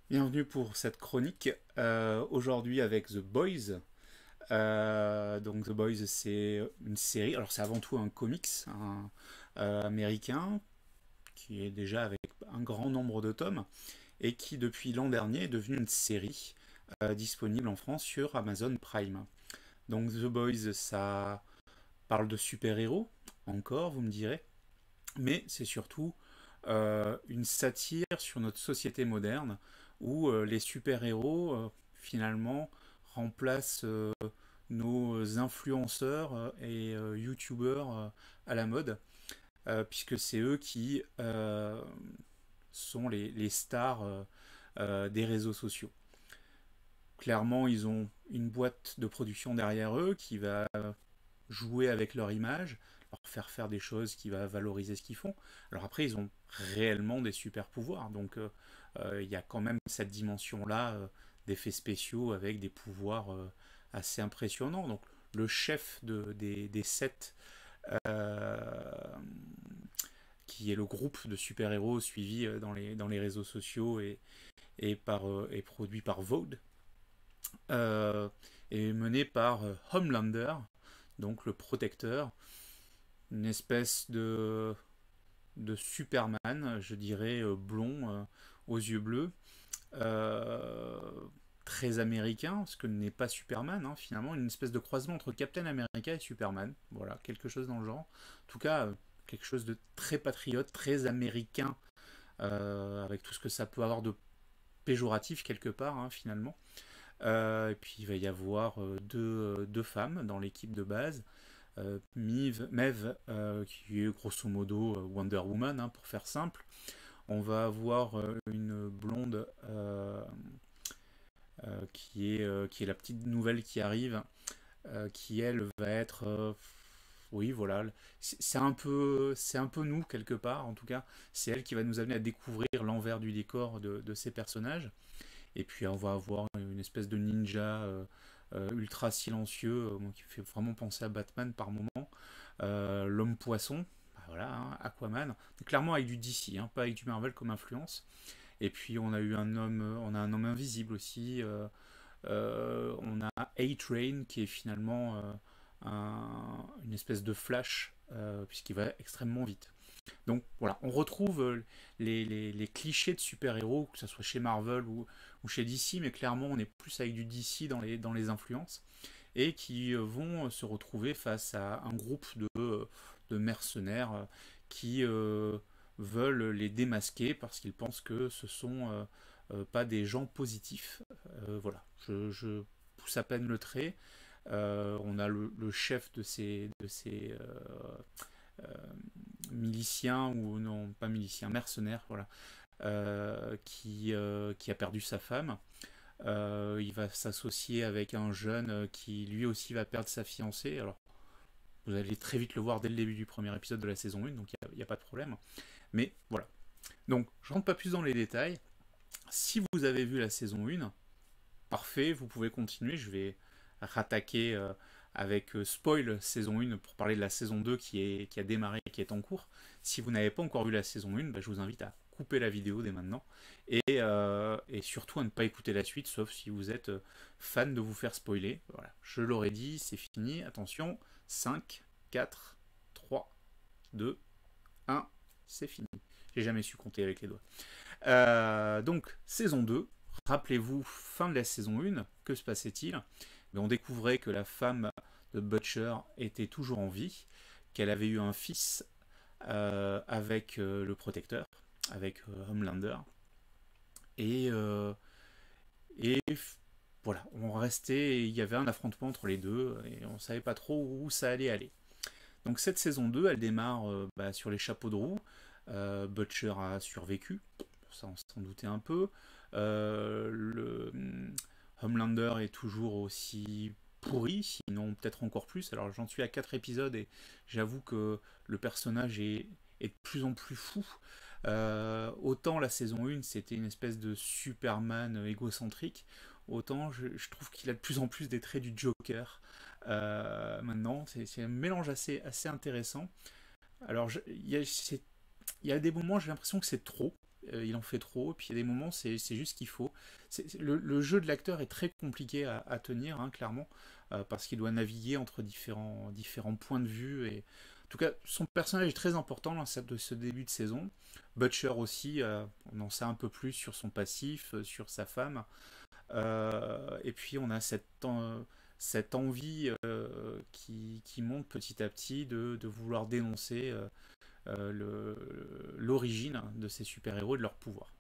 Bienvenue pour cette chronique. Aujourd'hui avec The Boys. Donc The Boys, c'est une série. Alors c'est avant tout un comics américain qui est déjà avec un grand nombre de tomes et qui depuis l'an dernier est devenu une série disponible en France sur Amazon Prime. Donc The Boys, ça parle de super-héros, encore vous me direz, mais c'est surtout une satire sur notre société moderne où les super-héros finalement remplacent nos influenceurs et youtubeurs à la mode, puisque c'est eux qui sont les stars des réseaux sociaux. Clairement, ils ont une boîte de production derrière eux qui va jouer avec leur image, leur faire des choses qui va valoriser ce qu'ils font. Alors après, ils ont réellement des super pouvoirs, donc il y a quand même cette dimension-là d'effets spéciaux avec des pouvoirs assez impressionnants. Donc le chef des sept, euh, qui est le groupe de super-héros suivi dans les réseaux sociaux et produit par Vogue, euh, est mené par Homelander, donc le protecteur, une espèce de Superman, je dirais blond, aux yeux bleus, euh, très américain, ce que n'est pas Superman, hein, finalement, une espèce de croisement entre Captain America et Superman, voilà, quelque chose dans le genre. En tout cas, quelque chose de très patriote, très américain, avec tout ce que ça peut avoir de péjoratif quelque part, hein, finalement. Et puis il va y avoir deux femmes dans l'équipe de base. Mev, qui est grosso modo Wonder Woman, hein, pour faire simple. On va avoir une blonde qui est la petite nouvelle qui arrive, qui elle va être, oui voilà, c'est un peu nous quelque part en tout cas. C'est elle qui va nous amener à découvrir l'envers du décor de ces personnages. Et puis on va avoir une espèce de ninja ultra silencieux, qui fait vraiment penser à Batman par moment. L'homme poisson, bah voilà, hein, Aquaman. Donc, clairement avec du DC, hein, pas avec du Marvel comme influence. Et puis on a un homme invisible aussi. On a A-Train qui est finalement une espèce de Flash, puisqu'il va extrêmement vite. Donc voilà, on retrouve les clichés de super-héros, que ce soit chez Marvel ou chez DC, mais clairement on est plus avec du DC dans les influences, et qui vont se retrouver face à un groupe de mercenaires qui veulent les démasquer parce qu'ils pensent que ce sont pas des gens positifs. Voilà, je pousse à peine le trait. On a le chef euh, miliciens, ou non pas miliciens, mercenaires, voilà, qui a perdu sa femme. Il va s'associer avec un jeune qui lui aussi va perdre sa fiancée. Alors vous allez très vite le voir dès le début du premier épisode de la saison 1, donc il n'y a pas de problème. Mais voilà. Donc je rentre pas plus dans les détails. Si vous avez vu la saison 1, parfait, vous pouvez continuer. Je vais rattaquer avec spoil saison 1 pour parler de la saison 2 qui a démarré, qui est en cours. Si vous n'avez pas encore vu la saison 1, bah, je vous invite à couper la vidéo dès maintenant et surtout à ne pas écouter la suite, sauf si vous êtes fan de vous faire spoiler. Voilà, je l'aurais dit, c'est fini. Attention, 5, 4, 3, 2, 1, c'est fini. J'ai jamais su compter avec les doigts. Donc, saison 2, rappelez-vous, fin de la saison 1, que se passait-il? Mais on découvrait que la femme de Butcher était toujours en vie, qu'elle avait eu un fils avec le protecteur, avec Homelander. Et, euh, et voilà, on restait, il y avait un affrontement entre les deux, et on ne savait pas trop où ça allait aller. Donc cette saison 2, elle démarre sur les chapeaux de roue. Butcher a survécu, ça on s'en doutait un peu. Le Homelander est toujours aussi pourri, sinon peut-être encore plus. Alors j'en suis à 4 épisodes et j'avoue que le personnage est de plus en plus fou. Autant la saison 1 c'était une espèce de Superman égocentrique, autant je trouve qu'il a de plus en plus des traits du Joker. Maintenant, c'est un mélange assez intéressant. Alors il y a des moments j'ai l'impression que c'est trop. il en fait trop, puis il y a des moments, c'est juste ce qu'il faut. Le jeu de l'acteur est très compliqué à tenir, hein, clairement, parce qu'il doit naviguer entre différents points de vue. Et... En tout cas, son personnage est très important dans de ce début de saison. Butcher aussi, on en sait un peu plus sur son passif, sur sa femme. Et puis on a cette envie qui monte petit à petit de vouloir dénoncer l'origine de ces super-héros et de leur pouvoir.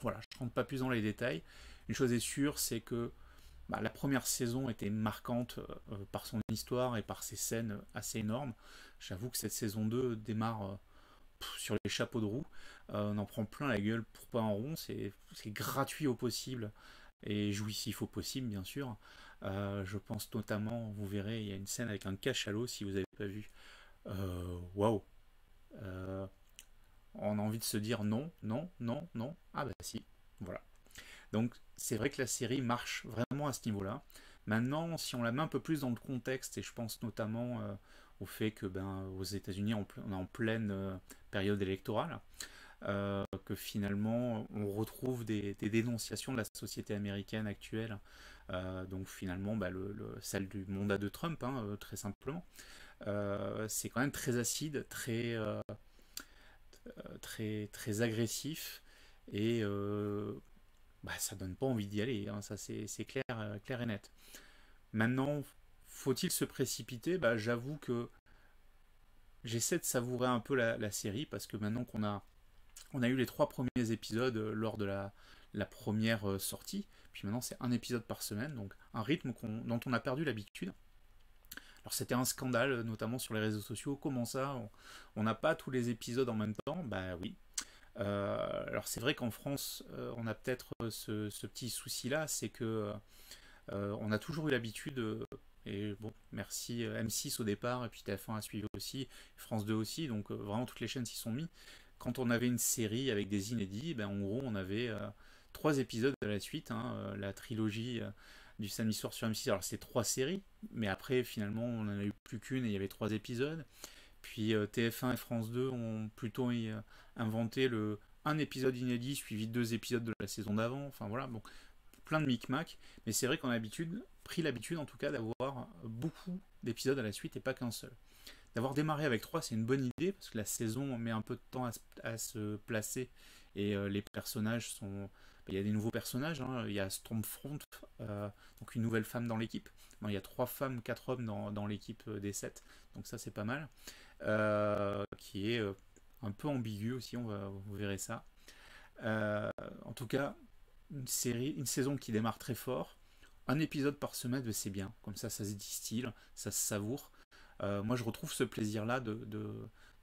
Voilà, je ne rentre pas plus dans les détails. Une chose est sûre, c'est que la première saison était marquante par son histoire et par ses scènes assez énormes. J'avoue que cette saison 2 démarre sur les chapeaux de roue. On en prend plein la gueule pour pas en rond. C'est gratuit au possible et jouissif au possible, bien sûr. Je pense notamment, vous verrez, il y a une scène avec un cachalot, si vous n'avez pas vu. Waouh! Euh, on a envie de se dire non, non, non, non. Ah bah si, voilà. Donc c'est vrai que la série marche vraiment à ce niveau-là. Maintenant, si on la met un peu plus dans le contexte, et je pense notamment au fait que aux États-Unis on est en pleine période électorale, que finalement on retrouve des dénonciations de la société américaine actuelle, donc finalement celle du mandat de Trump, hein, très simplement. C'est quand même très acide, très agressif, et ça donne pas envie d'y aller, hein, ça c'est clair, clair et net. Maintenant, faut-il se précipiter? J'avoue que j'essaie de savourer un peu la série, parce que maintenant on a eu les 3 premiers épisodes lors de la première sortie, puis maintenant c'est un épisode par semaine, donc un rythme dont on a perdu l'habitude. Alors c'était un scandale, notamment sur les réseaux sociaux. Comment ça, on n'a pas tous les épisodes en même temps? Bah oui. Alors c'est vrai qu'en France, on a peut-être ce petit souci-là, c'est que on a toujours eu l'habitude, et bon, merci M6 au départ, et puis TF1 a suivi aussi, France 2 aussi, donc vraiment toutes les chaînes s'y sont mis. Quand on avait une série avec des inédits, en gros on avait 3 épisodes à la suite, hein, la trilogie du samedi soir sur M6. Alors c'est 3 séries, mais après finalement on n'en a eu plus qu'une et il y avait 3 épisodes. Puis TF1 et France 2 ont plutôt inventé un épisode inédit suivi de 2 épisodes de la saison d'avant. Enfin voilà, bon, plein de micmac. Mais c'est vrai qu'on a pris l'habitude en tout cas d'avoir beaucoup d'épisodes à la suite et pas qu'un seul. D'avoir démarré avec 3, c'est une bonne idée parce que la saison met un peu de temps à se placer et les personnages sont. Il y a des nouveaux personnages, hein. Il y a Stormfront, donc une nouvelle femme dans l'équipe. Bon, il y a 3 femmes, 4 hommes dans l'équipe des 7, donc ça c'est pas mal. Qui est un peu ambigu aussi, vous verrez ça. En tout cas, une saison qui démarre très fort. Un épisode par semaine, c'est bien. Comme ça se distille, ça se savoure. Moi, je retrouve ce plaisir-là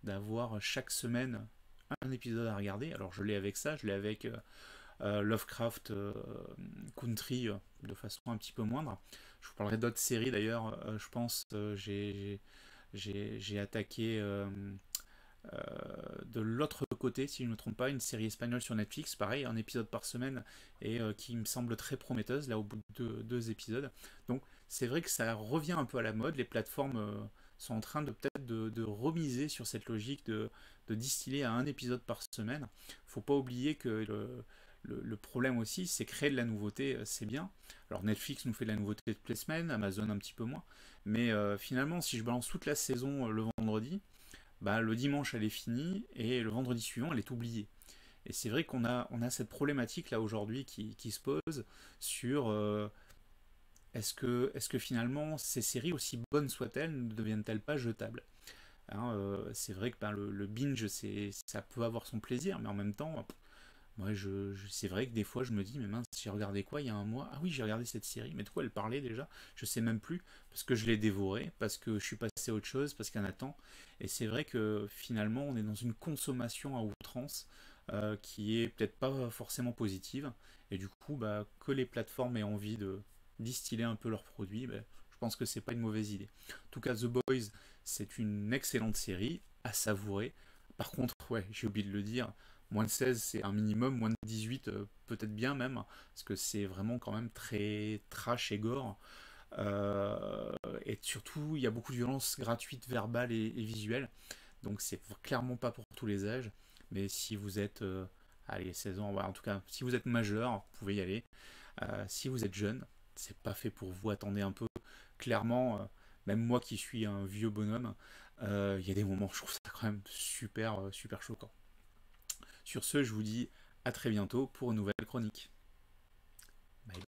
d'avoir chaque semaine un épisode à regarder. Alors, je l'ai avec ça, je l'ai avec Lovecraft Country de façon un petit peu moindre. Je vous parlerai d'autres séries d'ailleurs. Je pense j'ai attaqué euh, de l'autre côté, si je ne me trompe pas, une série espagnole sur Netflix, pareil, un épisode par semaine, et qui me semble très prometteuse, là au bout de 2 épisodes. Donc c'est vrai que ça revient un peu à la mode, les plateformes sont en train de peut-être de remiser sur cette logique de distiller à un épisode par semaine. Faut pas oublier que le problème aussi, c'est créer de la nouveauté, c'est bien. Alors Netflix nous fait de la nouveauté toutes les semaines, Amazon un petit peu moins, mais finalement, si je balance toute la saison le vendredi, le dimanche elle est finie et le vendredi suivant elle est oubliée. Et c'est vrai qu'on a cette problématique là aujourd'hui qui se pose sur est-ce que finalement ces séries, aussi bonnes soient-elles, ne deviennent-elles pas jetables, hein. C'est vrai que le binge, ça peut avoir son plaisir, mais en même temps, moi, c'est vrai que des fois, je me dis, mais mince, j'ai regardé quoi il y a un mois? Ah oui, j'ai regardé cette série, mais de quoi elle parlait déjà? Je sais même plus, parce que je l'ai dévorée, parce que je suis passé à autre chose, parce qu'il y en a tant. Et c'est vrai que finalement, on est dans une consommation à outrance qui est peut-être pas forcément positive. Et du coup, que les plateformes aient envie de distiller un peu leurs produits, je pense que c'est pas une mauvaise idée. En tout cas, The Boys, c'est une excellente série à savourer. Par contre, ouais, j'ai oublié de le dire, moins de 16 c'est un minimum, moins de 18 peut-être bien même, parce que c'est vraiment quand même très trash et gore. Et surtout, il y a beaucoup de violence gratuite, verbale et visuelle, donc c'est clairement pas pour tous les âges. Mais si vous êtes allez, 16 ans, voilà, en tout cas, si vous êtes majeur, vous pouvez y aller. Si vous êtes jeune, c'est pas fait pour vous, attendez un peu. Clairement, même moi qui suis un vieux bonhomme, il y a des moments, je trouve ça quand même super, super choquant. Sur ce, je vous dis à très bientôt pour une nouvelle chronique. Bye.